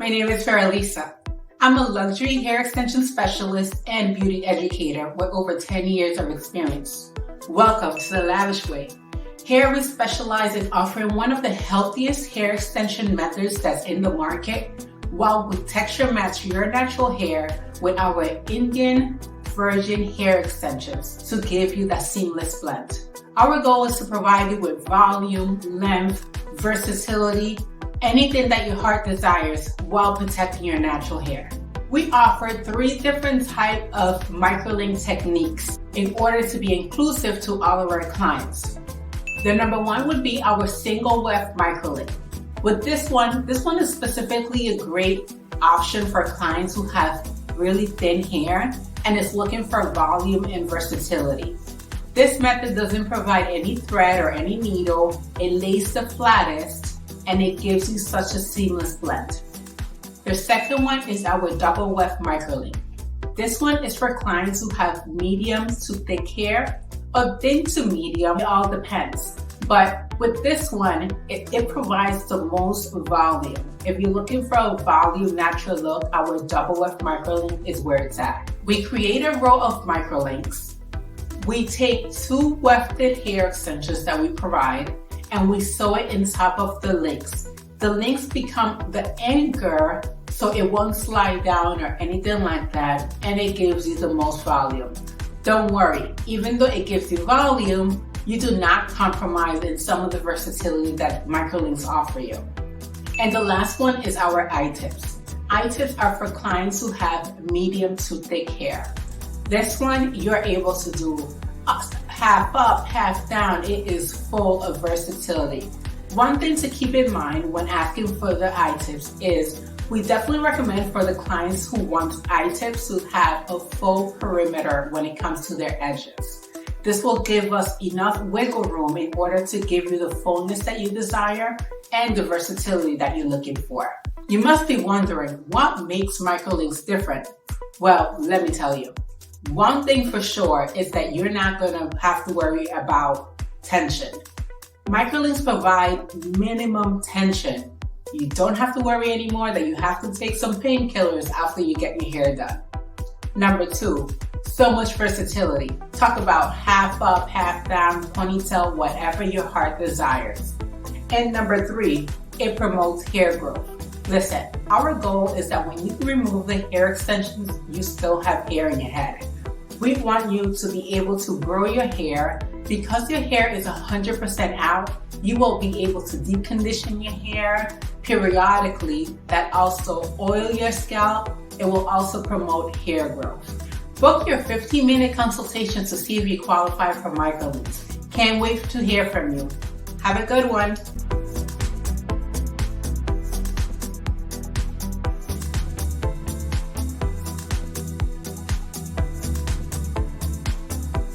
My name is Faralisa. I'm a luxury hair extension specialist and beauty educator with over 10 years of experience. Welcome to the Lavish Way. Here we specialize in offering one of the healthiest hair extension methods that's in the market, while we texture match your natural hair with our Indian virgin hair extensions to give you that seamless blend. Our goal is to provide you with volume, length, versatility, anything that your heart desires while protecting your natural hair. We offer 3 different types of microlink techniques in order to be inclusive to all of our clients. The number 1 would be our single Web Microlink. With this one is specifically a great option for clients who have really thin hair and is looking for volume and versatility. This method doesn't provide any thread or any needle. It lays the flattest and it gives you such a seamless blend. The second one is our double Weft Microlink. This one is for clients who have medium to thick hair or thin to medium, it all depends. But with this one, it provides the most volume. If you're looking for a volume natural look, our double Weft Microlink is where it's at. We create a row of microlinks. We take 2 wefted hair extensions that we provide and we sew it in top of the links. The links become the anchor so it won't slide down or anything like that, and it gives you the most volume. Don't worry, even though it gives you volume, you do not compromise in some of the versatility that microlinks offer you. And the last one is our Eyetips. Eyetips are for clients who have medium to thick hair. This one you're able to do half up, half down. It is full of versatility. One thing to keep in mind when asking for the Eyetips is we definitely recommend for the clients who want Eyetips to have a full perimeter when it comes to their edges. This will give us enough wiggle room in order to give you the fullness that you desire and the versatility that you're looking for. You must be wondering, what makes microlinks different? Well, let me tell you. One thing for sure is that you're not going to have to worry about tension. Microlinks provide minimum tension. You don't have to worry anymore that you have to take some painkillers after you get your hair done. Number 2, so much versatility. Talk about half up, half down, ponytail, whatever your heart desires. And number 3, it promotes hair growth. Listen, our goal is that when you remove the hair extensions, you still have hair in your head. We want you to be able to grow your hair. Because your hair is 100% out, you will be able to deep condition your hair periodically. That also oil your scalp. It will also promote hair growth. Book your 15-minute consultation to see if you qualify for microlinks. Can't wait to hear from you. Have a good one.